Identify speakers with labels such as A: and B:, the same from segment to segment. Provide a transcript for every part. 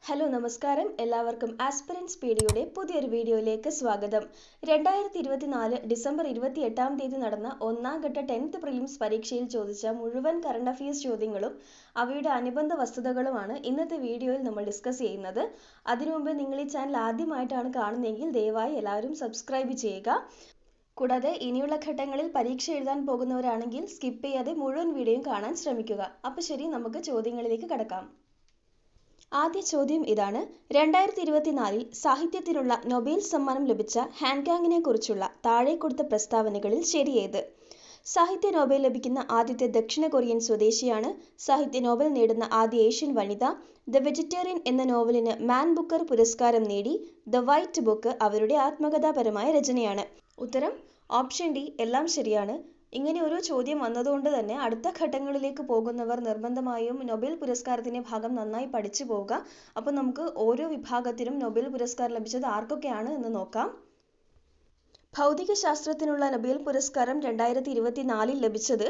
A: Hello നമസ്കാരം എല്ലാവർക്കും aspirants പീഡിയയുടെ പുതിയൊരു വീഡിയോയിലേക്ക് സ്വാഗതം. 2024 ഡിസംബർ 28 നടന്ന ഒന്നാം ഘട്ട 10th പ്രിലിംസ് പരീക്ഷയിൽ ചോദിച്ച മുഴുവൻ കറണ്ട് അഫയേഴ്സ് ചോദ്യങ്ങളും അവയുടെ അനുബന്ധ വസ്തുതകളുമാണ് ഇന്നത്തെ വീഡിയോയിൽ നമ്മൾ ഡിസ്കസ് ചെയ്യുന്നത്. അതിനുമുമ്പ് നിങ്ങൾ ഈ ചാനൽ ആദ്യമായിട്ടാണ് കാണുന്നതെങ്കിൽ ദയവായി എല്ലാവരും സബ്സ്ക്രൈബ് ചെയ്യുക. കൂടാതെ ഇനിയുള്ള ഘട്ടങ്ങളിൽ പരീക്ഷ എഴുതാൻ പോകുന്നവരാണെങ്കിൽ സ്കിപ്പ് ചെയ്യാതെ മുഴുവൻ വീഡിയോയും കാണാൻ ശ്രമിക്കുക. അപ്പോൾ ശരി, നമുക്ക് ചോദ്യങ്ങളിലേക്ക് കടക്കാം. ആദ്യ ചോദ്യം ഇതാണ്: 2024 സാഹിത്യത്തിനുള്ള നൊബേൽ സമ്മാനം ലഭിച്ച ഹാൻകാങ്ങിനെ കുറിച്ചുള്ള താഴെ കൊടുത്ത പ്രസ്താവനകളിൽ ശരിയേത്? സാഹിത്യ നോബൽ ലഭിക്കുന്ന ആദ്യത്തെ ദക്ഷിണ കൊറിയൻ സ്വദേശിയാണ്. സാഹിത്യ നോബൽ നേടുന്ന ആദ്യ ഏഷ്യൻ വനിത. ദ വെജിറ്റേറിയൻ എന്ന നോവലിന് മാൻ ബുക്കർ പുരസ്കാരം നേടി. ദ വൈറ്റ് ബുക്ക് അവരുടെ ആത്മകഥാപരമായ രചനയാണ്. ഉത്തരം ഓപ്ഷൻ ഡി, എല്ലാം ശരിയാണ്. ഇങ്ങനെ ഒരു ചോദ്യം വന്നതുകൊണ്ട് തന്നെ അടുത്ത ഘട്ടങ്ങളിലേക്ക് പോകുന്നവർ നിർബന്ധമായും നൊബേൽ പുരസ്കാരത്തിന്റെ ഭാഗം നന്നായി പഠിച്ചു പോവുക. അപ്പോൾ നമുക്ക് ഓരോ വിഭാഗത്തിനും നൊബേൽ പുരസ്കാരം ലഭിച്ചത് ആർക്കൊക്കെയാണ് എന്ന് നോക്കാം. ഭൗതികശാസ്ത്രത്തിനുള്ള നൊബേൽ പുരസ്കാരം 2024 ലഭിച്ചത്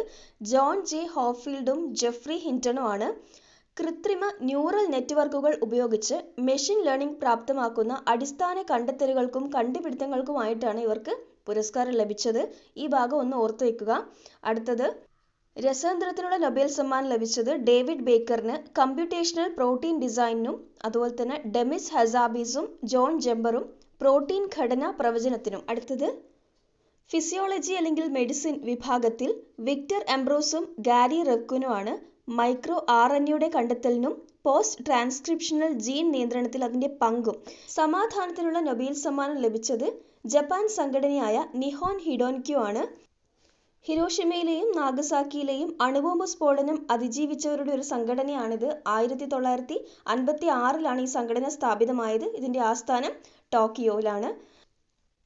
A: ജോൺ ജെ ഹോഫീൽഡും ജെഫ്രി ഹിൻറ്റണും ആണ്. കൃത്രിമ ന്യൂറൽ നെറ്റ്വർക്കുകൾ ഉപയോഗിച്ച് മെഷീൻ ലേണിംഗ് പ്രാപ്തമാക്കുന്ന അടിസ്ഥാന കണ്ടെത്തലുകൾക്കും കണ്ടുപിടുത്തങ്ങൾക്കുമായിട്ടാണ് ഇവർക്ക് പുരസ്കാരം ലഭിച്ചത്. ഈ ഭാഗം ഒന്ന് ഓർത്തു വയ്ക്കുക. അടുത്തത്, രസതന്ത്രത്തിനുള്ള നൊബേൽ സമ്മാനം ലഭിച്ചത് ഡേവിഡ് ബേക്കറിന്, കമ്പ്യൂട്ടേഷണൽ പ്രോട്ടീൻ ഡിസൈനിനും അതുപോലെ തന്നെ ഡെമിസ് ഹസാബീസും ജോൺ ജെമ്പറും പ്രോട്ടീൻ ഘടന പ്രവചനത്തിനും. അടുത്തത്, ഫിസിയോളജി അല്ലെങ്കിൽ മെഡിസിൻ വിഭാഗത്തിൽ വിക്ടർ എംബ്രോസും ഗാരി റെവ്കുനുമാണ്. മൈക്രോ RNA കണ്ടെത്തലിനും പോസ്റ്റ് ട്രാൻസ്ക്രിപ്ഷണൽ ജീൻ നിയന്ത്രണത്തിൽ അതിൻ്റെ പങ്കും. സമാധാനത്തിനുള്ള നൊബേൽ സമ്മാനം ലഭിച്ചത് ജപ്പാൻ സംഘടനയായ നിഹോൻ ഹിഡോൻക്യു ആണ്. ഹിരോഷിമയിലെയും നാഗസാക്കിയിലെയും അണുബോംബ് സ്ഫോടനം അതിജീവിച്ചവരുടെ ഒരു സംഘടനയാണിത്. 1956 ഈ സംഘടന സ്ഥാപിതമായത്. ഇതിൻ്റെ ആസ്ഥാനം ടോക്കിയോയിലാണ്.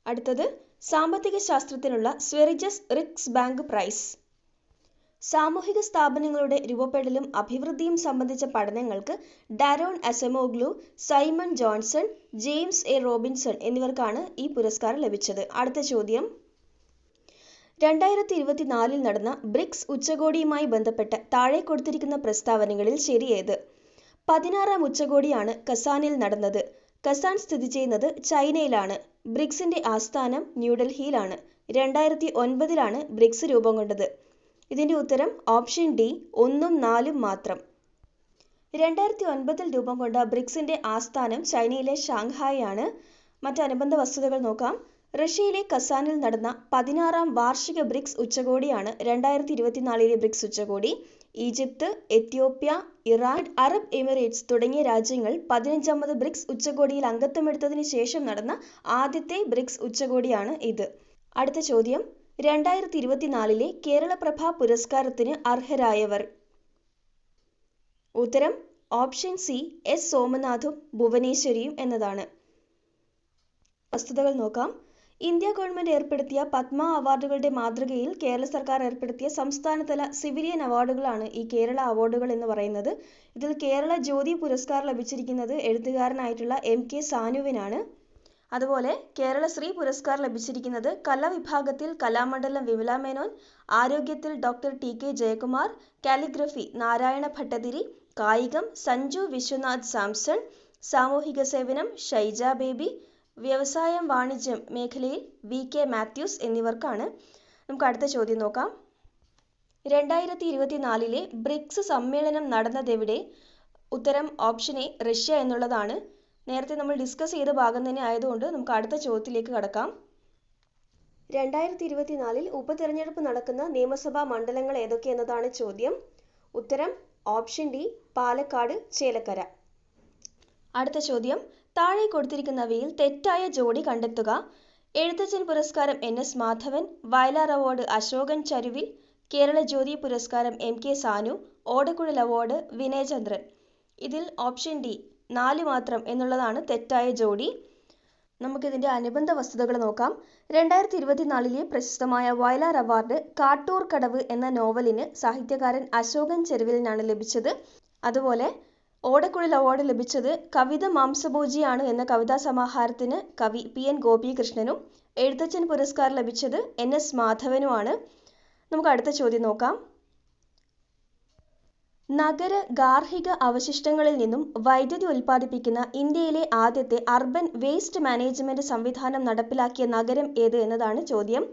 A: അടുത്തത്, സാമ്പത്തിക ശാസ്ത്രത്തിനുള്ള സ്വെറിജസ് റിക്സ് ബാങ്ക് പ്രൈസ്. സാമൂഹിക സ്ഥാപനങ്ങളുടെ രൂപപ്പെടലും അഭിവൃദ്ധിയും സംബന്ധിച്ച പഠനങ്ങൾക്ക് Daron Acemoglu, Simon Johnson, James A Robinson എന്നിവർക്കാണ് ഈ പുരസ്കാരം ലഭിച്ചത്. അടുത്ത ചോദ്യം, 2024 നടന്ന ബ്രിക്സ് ഉച്ചകോടിയുമായി ബന്ധപ്പെട്ട് താഴെ കൊടുത്തിരിക്കുന്ന പ്രസ്താവനകളിൽ ശരിയേത്? 16ാം ഉച്ചകോടിയാണ് കസാനിൽ നടന്നത്. കസാൻ സ്ഥിതി ചെയ്യുന്നത് ചൈനയിലാണ്. ബ്രിക്സിന്റെ ആസ്ഥാനം ന്യൂഡൽഹിയിലാണ്. 2009 ബ്രിക്സ് രൂപം കൊണ്ടത്. ഇതിൻ്റെ ഉത്തരം ഓപ്ഷൻ ഡി, 1ഉം 4ഉം മാത്രം. 2009 രൂപം കൊണ്ട ബ്രിക്സിന്റെ ആസ്ഥാനം ചൈനയിലെ ഷാങ്ഹായ് ആണ്. മറ്റനുബന്ധ വസ്തുതകൾ നോക്കാം. റഷ്യയിലെ കസാനിൽ നടന്ന 16ാം വാർഷിക ബ്രിക്സ് ഉച്ചകോടിയാണ് 2024 ബ്രിക്സ് ഉച്ചകോടി. Egypt, Ethiopia, Iran, Arab Emirates തുടങ്ങിയ രാജ്യങ്ങൾ 15ാമത് ബ്രിക്സ് ഉച്ചകോടിയിൽ അംഗത്വമെടുത്തതിന് ശേഷം നടന്ന ആദ്യത്തെ ബ്രിക്സ് ഉച്ചകോടിയാണ് ഇത്. അടുത്ത ചോദ്യം, 2024 കേരളപ്രഭ പുരസ്കാരത്തിന് അർഹരായവർ. ഉത്തരം ഓപ്ഷൻ സി, എസ് സോമനാഥും ഭുവനേശ്വരിയും എന്നതാണ്. വസ്തുതകൾ നോക്കാം. ഇന്ത്യ ഗവൺമെന്റ് ഏർപ്പെടുത്തിയ പത്മ അവാർഡുകളുടെ മാതൃകയിൽ കേരള സർക്കാർ ഏർപ്പെടുത്തിയ സംസ്ഥാനതല സിവിലിയൻ അവാർഡുകളാണ് ഈ കേരള അവാർഡുകൾ എന്ന് പറയുന്നത്. ഇതിൽ കേരള ജ്യോതി പുരസ്കാരം ലഭിച്ചിരിക്കുന്നത് എഴുത്തുകാരനായിട്ടുള്ള MK സാനുവിനാണ്. അതുപോലെ കേരളശ്രീ പുരസ്കാരം ലഭിച്ചിരിക്കുന്നത് കലാവിഭാഗത്തിൽ കലാമണ്ഡലം വിമല മേനോൻ, ആരോഗ്യത്തിൽ doctor TK Jayakumar, calligraphy Narayana Bhattathiri, കായികം സഞ്ജു വിശ്വനാഥ് സാംസൺ, സാമൂഹിക സേവനം ഷൈജ ബേബി, വ്യവസായം വാണിജ്യം മേഖലയിൽ VK മാത്യൂസ് എന്നിവർക്കാണ്. നമുക്ക് അടുത്ത ചോദ്യം നോക്കാം. 2024 ബ്രിക്സ് സമ്മേളനം നടന്നതെവിടെ? ഉത്തരം ഓപ്ഷൻ എ, റഷ്യ എന്നുള്ളതാണ്. നേരത്തെ നമ്മൾ ഡിസ്കസ് ചെയ്ത ഭാഗം തന്നെ ആയതുകൊണ്ട് നമുക്ക് അടുത്ത ചോദ്യത്തിലേക്ക് കടക്കാം. 2024 ഉപതെരഞ്ഞെടുപ്പ് നടക്കുന്ന നിയമസഭാ മണ്ഡലങ്ങൾ ഏതൊക്കെയെന്നതാണ് ചോദ്യം. ഉത്തരം ഓപ്ഷൻ ഡി, പാലക്കാട്, ചേലക്കര. അടുത്ത ചോദ്യം, താഴെ കൊടുത്തിരിക്കുന്നവയിൽ തെറ്റായ ജോഡി കണ്ടെത്തുക. എഴുത്തച്ഛൻ പുരസ്കാരം NS മാധവൻ, വയലാർ അവാർഡ് അശോകൻ ചരുവിൽ, കേരള ജ്യോതി പുരസ്കാരം MK സാനു, ഓടക്കുഴൽ അവാർഡ് വിനയചന്ദ്രൻ. ഇതിൽ ഓപ്ഷൻ ഡി 4 മാത്രം എന്നുള്ളതാണ് തെറ്റായ ജോഡി. നമുക്കിതിൻ്റെ അനുബന്ധ വസ്തുതകൾ നോക്കാം. 2024 പ്രശസ്തമായ വയലാർ അവാർഡ് കാട്ടൂർ കടവ് എന്ന നോവലിന് സാഹിത്യകാരൻ അശോകൻ ചെരുവിലിനാണ് ലഭിച്ചത്. അതുപോലെ ഓടക്കുഴൽ അവാർഡ് ലഭിച്ചത് കവിത മാംസഭോജിയാണ് എന്ന കവിതാ സമാഹാരത്തിന് കവി PN ഗോപികൃഷ്ണനും. എഴുത്തച്ഛൻ പുരസ്കാരം ലഭിച്ചത് NS മാധവനുമാണ്. നമുക്ക് അടുത്ത ചോദ്യം നോക്കാം. നഗര ഗാർഹിക അവശിഷ്ടങ്ങളിൽ നിന്നും വൈദ്യുതി ഉൽപ്പാദിപ്പിക്കുന്ന ഇന്ത്യയിലെ ആദ്യത്തെ അർബൻ വേസ്റ്റ് മാനേജ്മെന്റ് സംവിധാനം നടപ്പിലാക്കിയ നഗരം ഏത് എന്നതാണ് ചോദ്യം.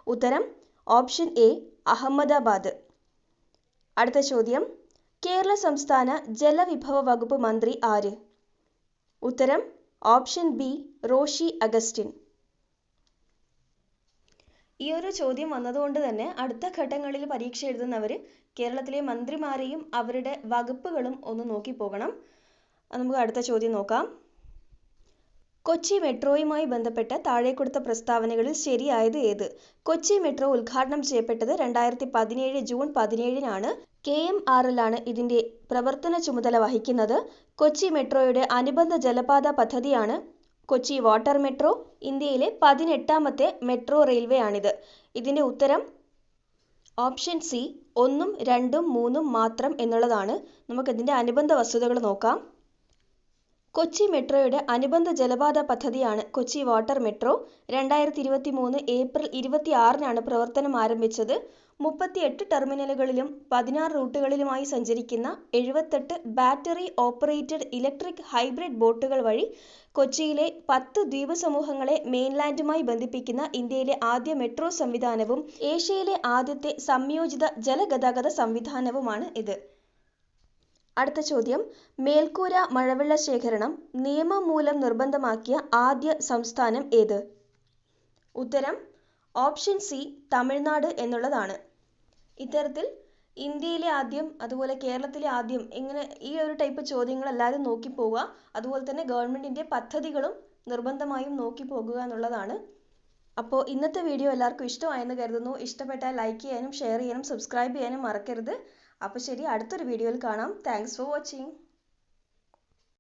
A: ഉത്തരം ഓപ്ഷൻ എ അഹമ്മദാബാദ്. അടുത്ത ചോദ്യം, കേരള സംസ്ഥാന ജലവിഭവ വകുപ്പ് മന്ത്രി ആര്? ഉത്തരം ഓപ്ഷൻ ബി റോഷി അഗസ്റ്റിൻ. ഈ ഒരു ചോദ്യം വന്നതുകൊണ്ട് തന്നെ അടുത്ത ഘട്ടങ്ങളിൽ പരീക്ഷ എഴുതുന്നവർ കേരളത്തിലെ മന്ത്രിമാരെയും അവരുടെ വകുപ്പുകളും ഒന്ന് നോക്കി പോകണം. നമുക്ക് അടുത്ത ചോദ്യം നോക്കാം. കൊച്ചി മെട്രോയുമായി ബന്ധപ്പെട്ട് താഴെ കൊടുത്ത പ്രസ്താവനകളിൽ ശരിയായത് ഏത്? കൊച്ചി മെട്രോ ഉദ്ഘാടനം ചെയ്യപ്പെട്ടത് 2017 ജൂൺ 17-നാണ്. KMRL ആണ് ഇതിൻ്റെ പ്രവർത്തന ചുമതല വഹിക്കുന്നത്. കൊച്ചി മെട്രോയുടെ അനുബന്ധ ജലപാത പദ്ധതിയാണ് കൊച്ചി വാട്ടർ മെട്രോ. ഇന്ത്യയിലെ 18ാമത്തെ മെട്രോ റെയിൽവേ ആണിത്. ഇതിൻ്റെ ഉത്തരം ഓപ്ഷൻ സി 1, 2, 3 മാത്രം എന്നുള്ളതാണ്. നമുക്കിതിൻ്റെ അനുബന്ധ വസ്തുതകൾ നോക്കാം. കൊച്ചി മെട്രോയുടെ അനുബന്ധ ജലപാത പദ്ധതിയാണ് കൊച്ചി വാട്ടർ മെട്രോ. 2023 ഏപ്രിൽ 26-നാണ് പ്രവർത്തനം ആരംഭിച്ചത്. 38 ടെർമിനലുകളിലും 16 റൂട്ടുകളിലുമായി സഞ്ചരിക്കുന്ന 78 ബാറ്ററി ഓപ്പറേറ്റഡ് ഇലക്ട്രിക് ഹൈബ്രിഡ് ബോട്ടുകൾ വഴി കൊച്ചിയിലെ 10 ദ്വീപ് സമൂഹങ്ങളെ മെയിൻലാൻഡുമായി ബന്ധിപ്പിക്കുന്ന ഇന്ത്യയിലെ ആദ്യ മെട്രോ സംവിധാനവും ഏഷ്യയിലെ ആദ്യത്തെ സംയോജിത ജലഗതാഗത സംവിധാനവുമാണ് ഇത്. അടുത്ത ചോദ്യം, മേൽക്കൂര മഴവെള്ള ശേഖരണം നിയമം മൂലം നിർബന്ധമാക്കിയ ആദ്യ സംസ്ഥാനം ഏത്? ഉത്തരം ഓപ്ഷൻ സി തമിഴ്നാട് എന്നുള്ളതാണ്. ഇത്തരത്തിൽ ഇന്ത്യയിലെ ആദ്യം, അതുപോലെ കേരളത്തിലെ ആദ്യം, ഇങ്ങനെ ഈ ഒരു ടൈപ്പ് ചോദ്യങ്ങൾ എല്ലാവരും നോക്കി പോവുക. അതുപോലെ തന്നെ ഗവൺമെൻറ്റിൻ്റെ പദ്ധതികളും നിർബന്ധമായും നോക്കി പോകുക എന്നുള്ളതാണ്. അപ്പോൾ ഇന്നത്തെ വീഡിയോ എല്ലാവർക്കും ഇഷ്ടമായെന്ന് കരുതുന്നു. ഇഷ്ടപ്പെട്ടാൽ ലൈക്ക് ചെയ്യാനും ഷെയർ ചെയ്യാനും സബ്സ്ക്രൈബ് ചെയ്യാനും മറക്കരുത്. അപ്പോൾ ശരി, അടുത്തൊരു വീഡിയോയിൽ കാണാം. Thanks for watching.